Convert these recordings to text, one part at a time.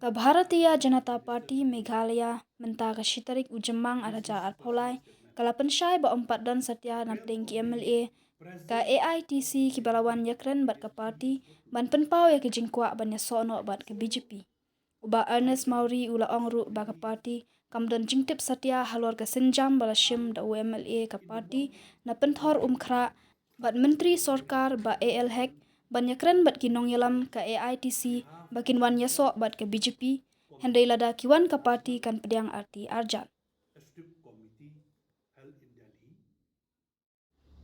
Bharatiya Janata Party Meghalaya mentaka shitarik ujemang araja arpolai kalapan syai ba empat dan satya napdeng ki MLA ka AITC ki balawan yakren bat ka party ban penpau ya ke jingkwa ban ya sono bat ke BJP. Uba Ernest Mauri ula ongru ba ka party kamdan jingtip satya Halor ka senjam bala shim da UMLA ka party na penthor umkhra bat menteri sorkar ba AL Hek ban yakren bat kinong yalam ka AITC bakin wan yaso bat ke BJP hendai lada kiwan ka party kan pediang arti arjan.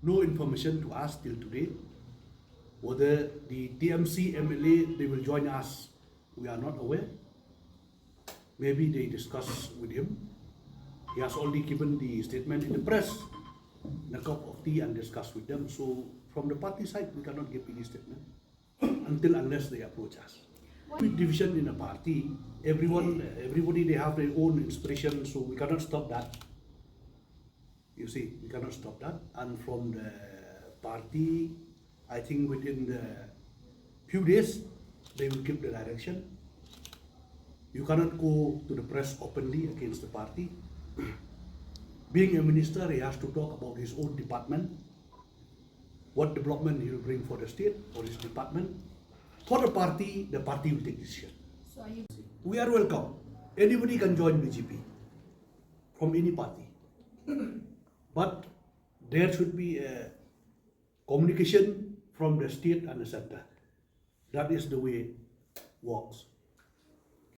No information to us till today whether the TMC MLA they will join us. We are not aware. Maybe they discuss with him. He has already given the statement in the press, in a cup of tea, and discussed with them. So from the party side, we cannot give any statement unless they approach us. With division in a party, everybody they have their own inspiration, so we cannot stop that. You see, we cannot stop that. And from the party, I think within the few days, they will give the direction. You cannot go to the press openly against the party. Being a minister, he has to talk about his own department, what development he will bring for the state or his department. For the party will take decision. So we are welcome. Anybody can join BJP from any party. But there should be a communication from the state and the center. That is the way it works.